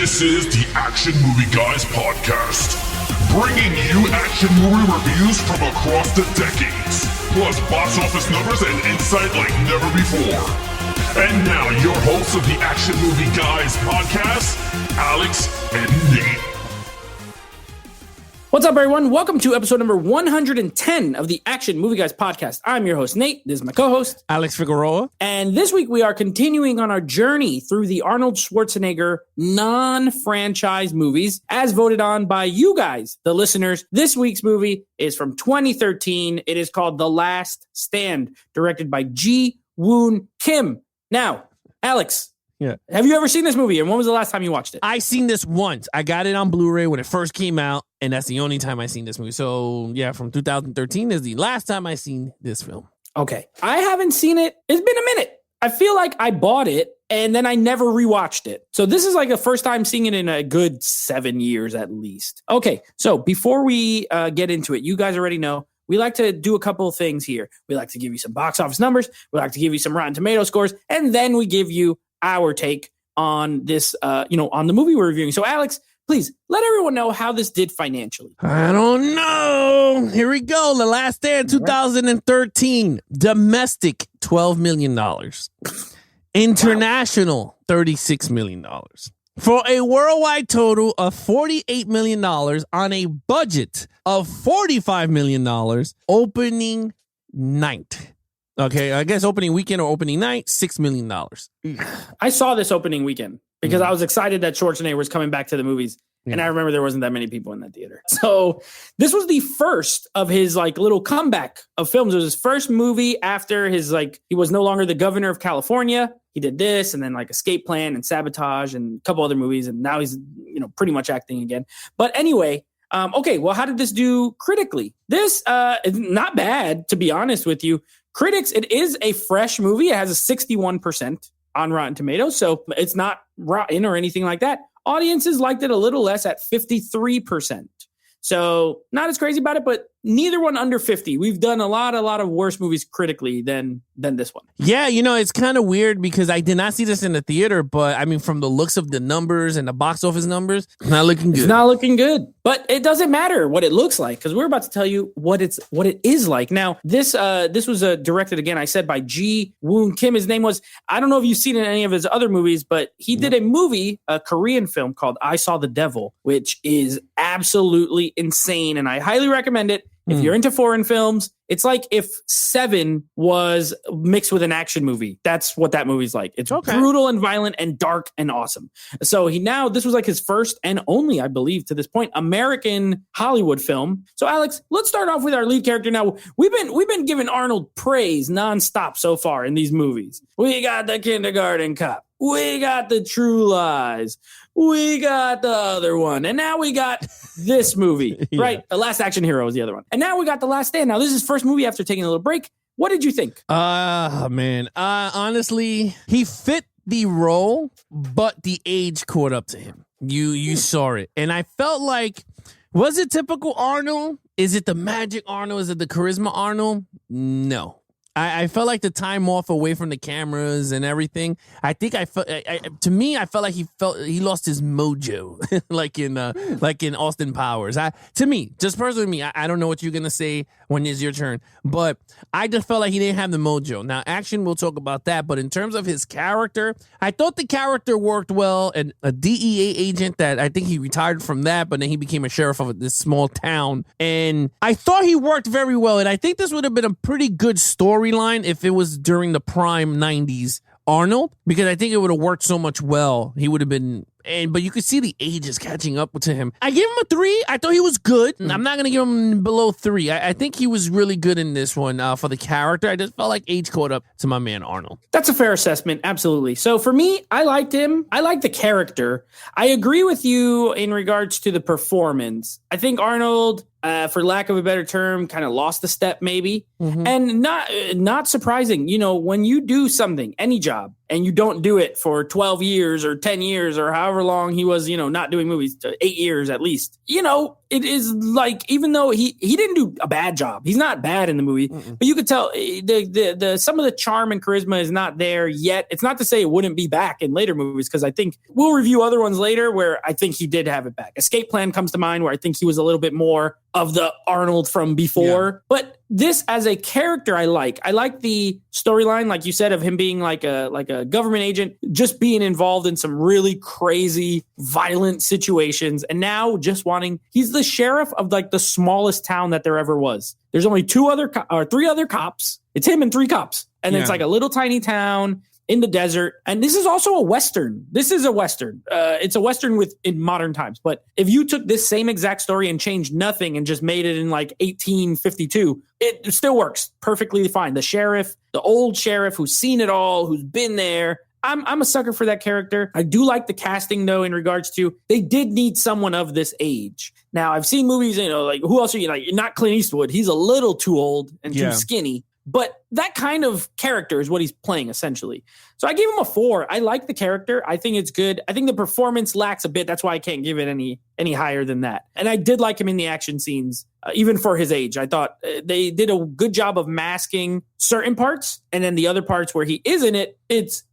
This is the Action Movie Guys podcast, bringing you action movie reviews from across the decades, plus box office numbers and insight like never before. And now, your hosts of the Action Movie Guys podcast, Alex and Nate. What's up, everyone? Welcome to episode number 110 of the Action Movie Guys podcast. I'm your host, Nate. This is my co-host, Alex Figueroa. And this week we are continuing on our journey through the Arnold Schwarzenegger non-franchise movies as voted on by you guys, the listeners. This week's movie is from 2013. It is called The Last Stand, directed by Ji Woon Kim. Now, Alex, have you ever seen this movie, and when was the last time you watched it? I seen this once. I got it on Blu-ray when it first came out, and that's the only time I seen this movie. So, yeah, from 2013 is the last time I seen this film. Okay. I haven't seen it. It's been a minute. I feel like I bought it, and then I never rewatched it. So this is like the first time seeing it in a good 7 years at least. Okay, so before we get into it, you guys already know, we like to do a couple of things here. We like to give you some box office numbers. We like to give you some Rotten Tomato scores, and then we give you our take on this, on the movie we're reviewing. So, Alex, please let everyone know how this did financially. I don't know. Here we go. The Last Stand, 2013. Domestic, $12 million. International, $36 million. For a worldwide total of $48 million on a budget of $45 million opening night. Okay, I guess opening weekend or opening night, $6 million. I saw this opening weekend because I was excited that Schwarzenegger was coming back to the movies. And I remember there wasn't that many people in that theater. So this was the first of his little comeback of films. It was his first movie after his he was no longer the governor of California. He did this and then Escape Plan and Sabotage and a couple other movies. And now he's, pretty much acting again. But anyway, okay, well, how did this do critically? This is not bad, to be honest with you. Critics, it is a fresh movie. It has a 61% on Rotten Tomatoes, so it's not rotten or anything like that. Audiences liked it a little less at 53%. So not as crazy about it, but neither one under 50. We've done a lot of worse movies critically than this one. Yeah, it's kind of weird because I did not see this in the theater, but I mean, from the looks of the numbers and the box office numbers, it's not looking good. It's not looking good, but it doesn't matter what it looks like because we're about to tell you what it is like. Now, this was directed again, I said, by Ji Woon Kim. His name was, I don't know if you've seen it in any of his other movies, but he did a movie, a Korean film called I Saw the Devil, which is absolutely insane, and I highly recommend it. If you're into foreign films, it's like if Seven was mixed with an action movie. That's what that movie's like. It's brutal and violent and dark and awesome. So this was his first and only, I believe, to this point, American Hollywood film. So Alex, let's start off with our lead character. Now, we've been giving Arnold praise nonstop so far in these movies. We got the kindergarten cop. We got the True Lies. We got the other one. And now we got this movie, right? The Last Action Hero is the other one. And now we got The Last Stand. Now, this is his first movie after taking a little break. What did you think? Man. Honestly, he fit the role, but the age caught up to him. You saw it. And I felt like, was it typical Arnold? Is it the magic Arnold? Is it the charisma Arnold? No. I felt like the time off away from the cameras and everything. I think I felt like he lost his mojo, like in Austin Powers. Just personally, I don't know what you're gonna say when it's your turn, but I just felt like he didn't have the mojo. Now, action, we'll talk about that, but in terms of his character, I thought the character worked well. And a DEA agent that I think he retired from that, but then he became a sheriff of this small town, and I thought he worked very well. And I think this would have been a pretty good storyline if it was during the prime 90s Arnold, because I think it would have worked so much well. He would have been, but you could see the age is catching up to him. I gave him a 3. I thought he was good. I'm not going to give him below 3. I think he was really good in this one for the character. I just felt like age caught up to my man Arnold. That's a fair assessment. Absolutely. So for me, I liked him. I liked the character. I agree with you in regards to the performance. I think Arnold, for lack of a better term, kind of lost the step maybe. And not surprising. When you do something, any job, and you don't do it for 12 years or 10 years or however long he was, not doing movies, 8 years at least, it is like, even though he didn't do a bad job, he's not bad in the movie, but you could tell the some of the charm and charisma is not there yet. It's not to say it wouldn't be back in later movies, because I think we'll review other ones later where I think he did have it back. Escape Plan comes to mind, where I think he was a little bit more of the Arnold from before. But this as a character, I like the storyline, like you said, of him being like a government agent, just being involved in some really crazy, violent situations, and now just he's the sheriff of like the smallest town that there ever was. There's only 3 other cops. It's him and 3 cops, and it's like a little tiny town in the desert. And this is also a Western. This is a Western. It's a Western in modern times. But if you took this same exact story and changed nothing and just made it in like 1852, it still works perfectly fine. The sheriff, the old sheriff who's seen it all, who's been there. I'm a sucker for that character. I do like the casting, though, in regards to they did need someone of this age. Now, I've seen movies, like, who else are you like? Not Clint Eastwood. He's a little too old and too skinny. But that kind of character is what he's playing, essentially. So I gave him a 4. I like the character. I think it's good. I think the performance lacks a bit. That's why I can't give it any higher than that. And I did like him in the action scenes, even for his age. I thought they did a good job of masking certain parts. And then the other parts where he is in it, it's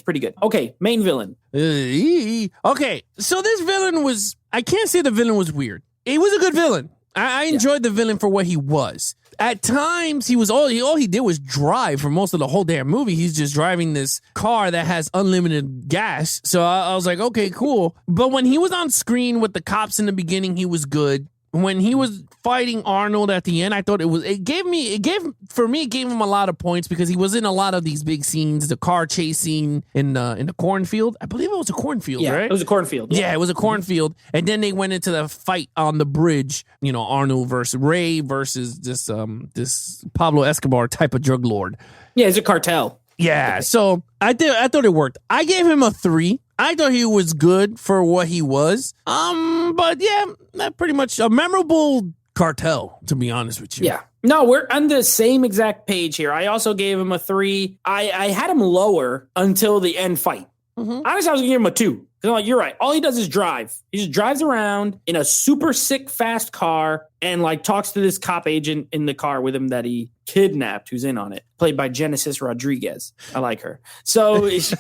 pretty good. Okay, main villain. Okay, so this villain I can't say the villain was weird. He was a good villain. I enjoyed the villain for what he was. At times, all he did was drive for most of the whole damn movie. He's just driving this car that has unlimited gas. So I was like, okay, cool. But when he was on screen with the cops in the beginning, he was good. When he was fighting Arnold at the end, I thought it gave him a lot of points because he was in a lot of these big scenes. The car chase scene in the cornfield. I believe it was a cornfield, right? It was a cornfield. Yeah, it was a cornfield. And then they went into the fight on the bridge, Arnold versus Ray versus this Pablo Escobar type of drug lord. Yeah, it's a cartel. Yeah, so I thought it worked. I gave him a 3. I thought he was good for what he was. But yeah, that pretty much a memorable cartel, to be honest with you. Yeah. No, we're on the same exact page here. I also gave him a 3. I had him lower until the end fight. Honestly, I was going to give him a 2. Because I'm like, you're right. All he does is drive. He just drives around in a super sick, fast car and like talks to this cop agent in the car with him that he kidnapped, who's in on it, played by Genesis Rodriguez. I like her. So he's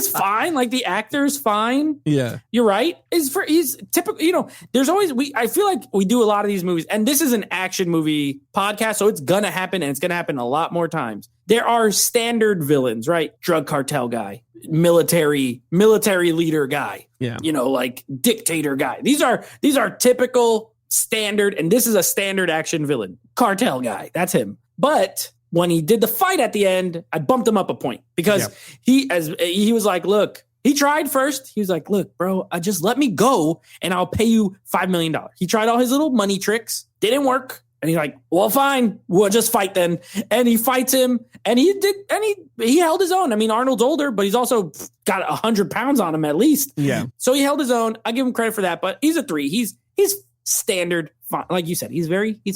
fine. Like the actor is fine. Yeah, you're right. He's typical. There's always I feel like we do a lot of these movies, and this is an action movie podcast, so it's gonna happen, and it's gonna happen a lot more times. There are standard villains, right? Drug cartel guy, military leader guy. Yeah, like dictator guy. These are typical standard, and this is a standard action villain. Cartel guy, that's him. But when he did the fight at the end, I bumped him up a point because he was like, look, he tried first. He was like, look, bro, just let me go and I'll pay you $5 million. He tried all his little money tricks, didn't work. And he's like, well, fine, we'll just fight then. And he fights him, and he held his own. I mean, Arnold's older, but he's also got 100 pounds on him at least. Yeah. So he held his own. I give him credit for that, but he's a 3. He's standard, fine. Like you said, he's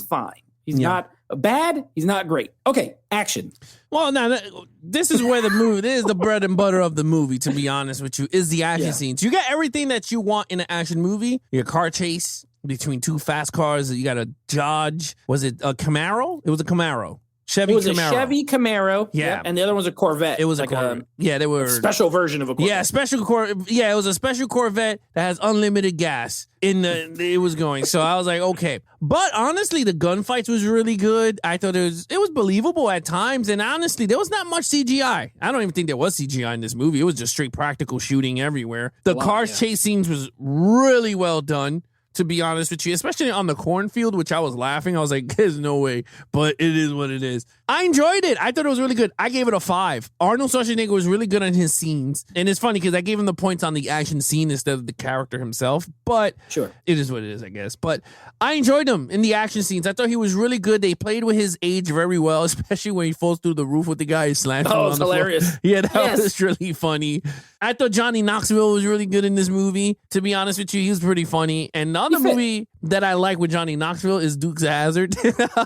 fine. He's not bad. He's not great. Okay, action. Well, now this is where this is the bread and butter of the movie, to be honest with you, is the action scenes. You got everything that you want in an action movie. Your car chase between 2 fast cars. You got a Dodge. Was it a Camaro? It was a Camaro. Chevy Camaro. It was a Chevy Camaro. Yeah. And the other one's a Corvette. It was like a Corvette. They were special version of a Corvette. Yeah, it was a special Corvette that has unlimited gas it was going. So I was like, okay. But honestly, the gunfights was really good. I thought it was believable at times. And honestly, there was not much CGI. I don't even think there was CGI in this movie. It was just straight practical shooting everywhere. The cars chase scenes was really well done, to be honest with you, especially on the cornfield, which I was laughing. I was like, there's no way, but it is what it is. I enjoyed it. I thought it was really good. I gave it a 5. Arnold Schwarzenegger was really good on his scenes. And it's funny because I gave him the points on the action scene instead of the character himself. But sure, it is what it is, I guess. But I enjoyed him in the action scenes. I thought he was really good. They played with his age very well, especially when he falls through the roof with the guy who slammed him on the hilarious. floor. Yeah, that was really funny. I thought Johnny Knoxville was really good in this movie. To be honest with you, he was pretty funny. And the other movie that I like with Johnny Knoxville is Dukes of Hazzard.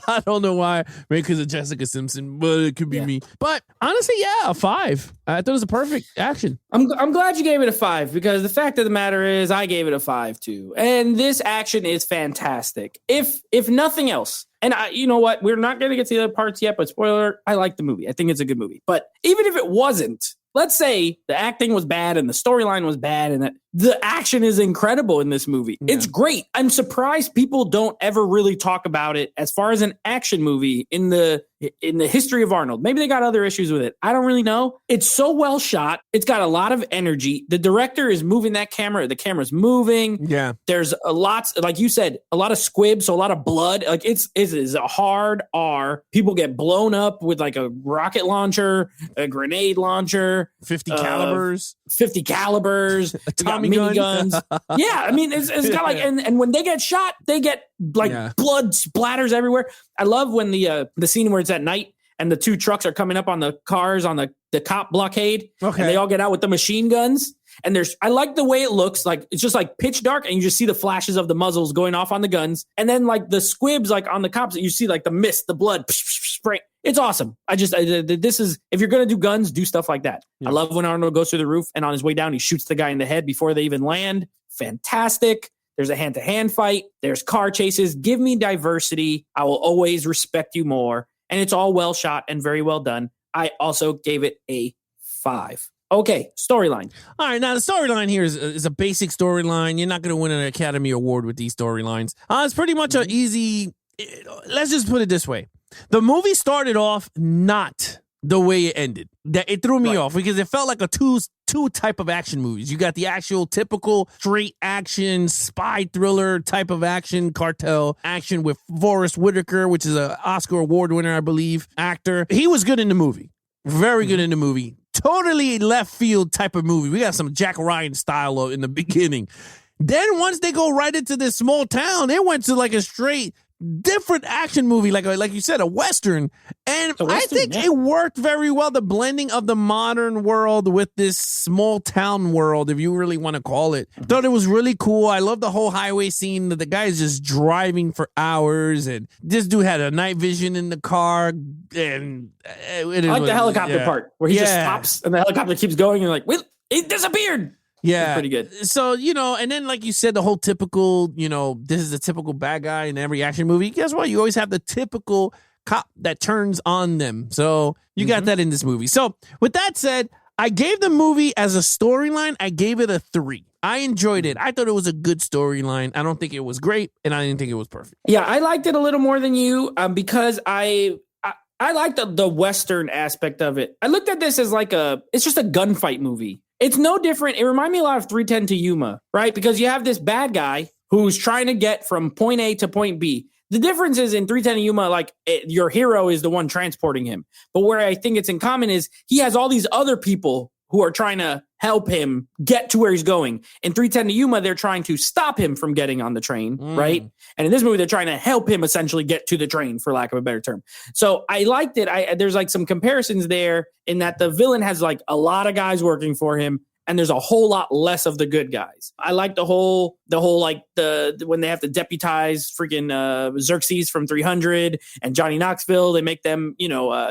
I don't know why. Maybe because of Jessica Simpson, but it could be me. But honestly, yeah, a 5. I thought it was a perfect action. I'm glad you gave it a 5 because the fact of the matter is I gave it a 5 too. And this action is fantastic. If nothing else, and you know what? We're not going to get to the other parts yet, but spoiler, I like the movie. I think it's a good movie. But even if it wasn't, let's say the acting was bad and the storyline was bad and the action is incredible in this movie. Yeah. It's great. I'm surprised people don't ever really talk about it as far as an action movie in the history of Arnold. Maybe they got other issues with it. I don't really know. It's so well shot. It's got a lot of energy. The director is moving that camera. The camera's moving. Yeah. There's a lot, like you said, a lot of squibs, so a lot of blood. Like it is a hard R. People get blown up with like a rocket launcher, a grenade launcher. 50 calibers. A Tommy guns. Yeah, I mean, it's got like, and when they get shot, they get like blood splatters everywhere. I love when the scene where it's at night and the 2 trucks are coming up on the cars on the cop blockade. Okay. And they all get out with the machine guns. And I like the way it looks. Like it's just like pitch dark and you just see the flashes of the muzzles going off on the guns. And then like the squibs, like on the cops, you see like the mist, the blood spray. It's awesome. This is, if you're going to do guns, do stuff like that. Yeah. I love when Arnold goes through the roof and on his way down, he shoots the guy in the head before they even land. Fantastic. There's a hand-to-hand fight. There's car chases. Give me diversity. I will always respect you more. And it's all well shot and very well done. I also gave it a 5. Okay, storyline. All right, now the storyline here is a basic storyline. You're not going to win an Academy Award with these storylines. It's pretty much an easy... Let's just put it this way. The movie started off not the way it ended. It threw me off because it felt like a two type of action movies. You got the actual typical straight action, spy thriller type of action, cartel action with Forrest Whitaker, which is an Oscar Award winner, I believe, actor. He was good in the movie. Very good in the movie. Totally left field type of movie. We got some Jack Ryan style in the beginning. Then once they go right into this small town, they went to like a straight different action movie, like you said, a Western. And I think it worked very well. The blending of the modern world with this small town world, if you really want to call it. Thought it was really cool. I love the whole highway scene. The guy is just driving for hours. And this dude had a night vision in the car. And I like the helicopter part where he just stops and the helicopter keeps going and like, it disappeared. Yeah. Pretty good. So, and then like you said, the whole typical, this is the typical bad guy in every action movie. Guess what? You always have the typical cop that turns on them. So you got that in this movie. So with that said, I gave the movie as a storyline, I gave it a 3. I enjoyed it. I thought it was a good storyline. I don't think it was great, and I didn't think it was perfect. Yeah, I liked it a little more than you because I like the Western aspect of it. I looked at this as it's just a gunfight movie. It's no different. It reminded me a lot of 3:10 to Yuma, right? Because you have this bad guy who's trying to get from point A to point B. The difference is in 3:10 to Yuma, your hero is the one transporting him. But where I think it's in common is he has all these other people who are trying to help him get to where he's going. In 3:10 to Yuma, they're trying to stop him from getting on the train, right? And in this movie, they're trying to help him essentially get to the train, for lack of a better term. So I liked it. There's some comparisons there in that the villain has a lot of guys working for him, and there's a whole lot less of the good guys. I like the whole when they have to deputize freaking Xerxes from 300 and Johnny Knoxville, they make them,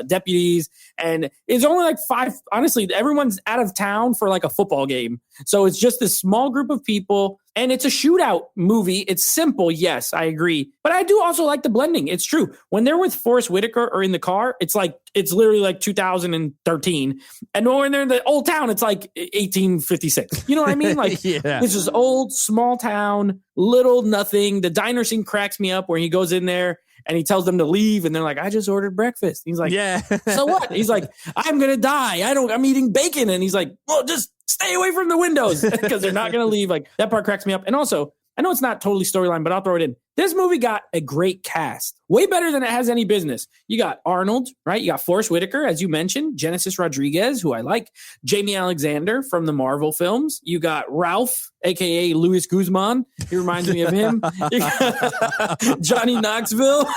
deputies. And it's only 5. Honestly, everyone's out of town for a football game. So it's just this small group of people. And it's a shootout movie. It's simple. Yes, I agree. But I do also like the blending. It's true. When they're with Forrest Whitaker or in the car, it's literally 2013. And when they're in the old town, it's 1856. You know what I mean? It's just old, small town, little nothing. The diner scene cracks me up where he goes in there and he tells them to leave. And they're like, I just ordered breakfast. He's like, yeah. So what? He's like, I'm going to die. I'm eating bacon. And he's like, well, just stay away from the windows because they're not going to leave. That part cracks me up. And also, I know it's not totally storyline, but I'll throw it in. This movie got a great cast, way better than it has any business. You got Arnold, right? You got Forrest Whitaker, as you mentioned, Genesis Rodriguez, who I like, Jamie Alexander from the Marvel films. You got Ralph, aka Luis Guzman. He reminds me of him. You got Johnny Knoxville.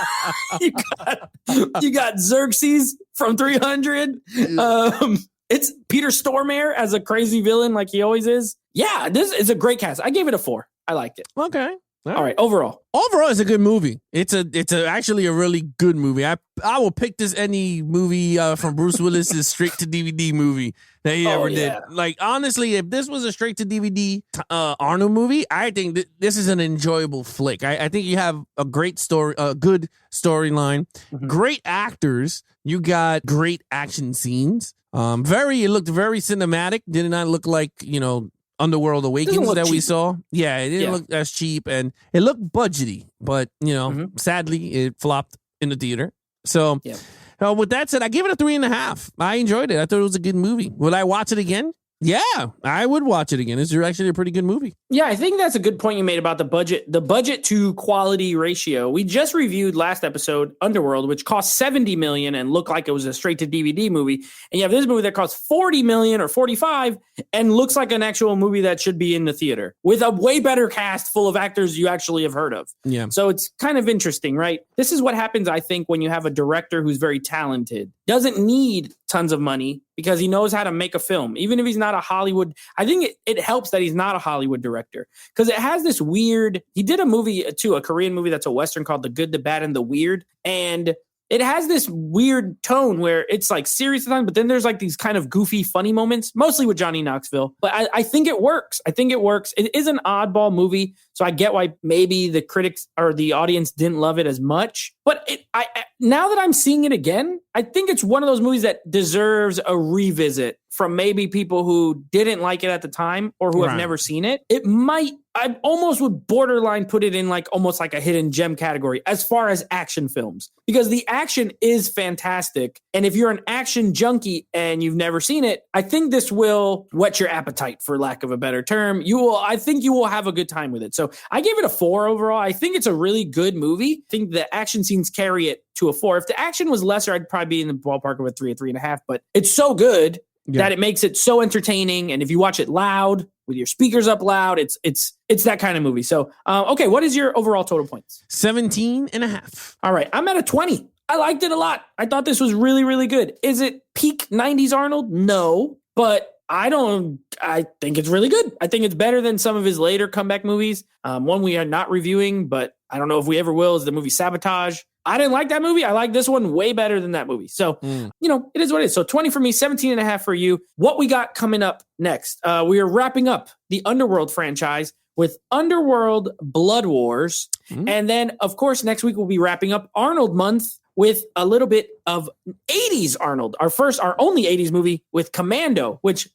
You got Xerxes from 300. It's Peter Stormare as a crazy villain like he always is. Yeah, this is a great cast. I gave it a 4. I liked it. Okay. All right, overall. Overall, it's a good movie. It's actually a really good movie. I will pick this any movie from Bruce Willis's straight to DVD movie that he ever did. Like, honestly, if this was a straight to DVD Arnold movie, I think this is an enjoyable flick. I think you have a great story, a good storyline, great actors. You got great action scenes. It looked very cinematic. Did not look like, Underworld Awakens that we saw. Yeah, it didn't look as cheap, and it looked budgety, but sadly it flopped in the theater. So with that said, I give it a 3.5. I enjoyed it. I thought it was a good movie. Would I watch it again? Yeah, I would watch it again. It's actually a pretty good movie. Yeah, I think that's a good point you made about the budget to quality ratio. We just reviewed last episode Underworld, which cost $70 million and looked like it was a straight to DVD movie. And you have this movie that costs $40 million or $45 and looks like an actual movie that should be in the theater with a way better cast full of actors you actually have heard of. Yeah. So it's kind of interesting, right? This is what happens, I think, when you have a director who's very talented, doesn't need tons of money because he knows how to make a film, even if he's not a Hollywood. I think it helps that he's not a Hollywood director because it has this weird. He did a movie too, a Korean movie that's a Western called The Good, the Bad, and the Weird, and it has this weird tone where it's like serious at times, but then there's like these kind of goofy, funny moments, mostly with Johnny Knoxville. But I think it works. It is an oddball movie, so I get why maybe the critics or the audience didn't love it as much. But now that I'm seeing it again, I think it's one of those movies that deserves a revisit from maybe people who didn't like it at the time or who have never seen it. I almost would borderline put it in almost like a hidden gem category as far as action films, because the action is fantastic. And if you're an action junkie and you've never seen it, I think this will whet your appetite, for lack of a better term. I think you will have a good time with it. So I gave it a 4 overall. I think it's a really good movie. I think the action scenes carry it to a 4. If the action was lesser, I'd probably be in the ballpark of a 3 or 3.5, but it's so good that it makes it so entertaining. And if you watch it loud with your speakers up loud, it's that kind of movie. So, okay. What is your overall total points? 17.5. All right. I'm at a 20. I liked it a lot. I thought this was really, really good. Is it peak 90s Arnold? No, but I think it's really good. I think it's better than some of his later comeback movies. One we are not reviewing, but I don't know if we ever will, is the movie Sabotage. I didn't like that movie. I like this one way better than that movie. So, it is what it is. So 20 for me, 17.5 for you. What we got coming up next? We are wrapping up the Underworld franchise with Underworld Blood Wars. And then, of course, next week we'll be wrapping up Arnold month with a little bit of 80s Arnold, our only 80s movie with Commando, which,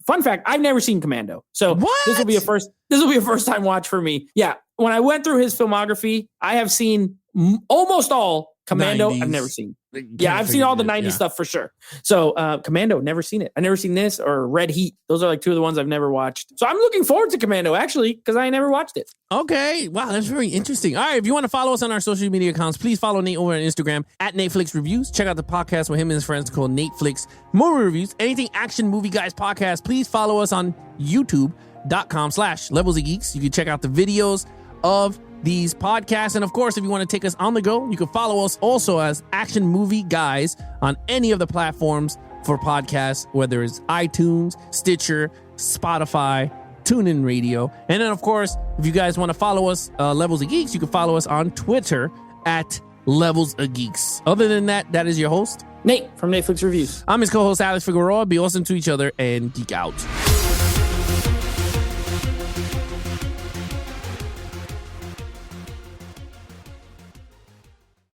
fun fact, I've never seen Commando. So this will be a first time watch for me. Yeah. When I went through his filmography, I have seen almost all Commando. 90s. I've never seen. Yeah, I've seen all the 90s stuff for sure. So Commando, never seen it. I've never seen this or Red Heat. Those are two of the ones I've never watched. So I'm looking forward to Commando, actually, because I never watched it. Okay. Wow, that's very interesting. All right, if you want to follow us on our social media accounts, please follow Nate over on Instagram at NateFlix Reviews. Check out the podcast with him and his friends called NateFlix Movie Reviews. Anything Action Movie Guys podcast, please follow us on youtube.com/Levels of Geeks. You can check out the videos of these podcasts. And of course, if you want to take us on the go, you can follow us also as Action Movie Guys on any of the platforms for podcasts, whether it's iTunes, Stitcher, Spotify, TuneIn Radio. And then, of course, if you guys want to follow us, Levels of Geeks, you can follow us on Twitter at Levels of Geeks. Other than that, that is your host, Nate from NateFlix Reviews. I'm his co-host, Alex Figueroa. Be awesome to each other and geek out.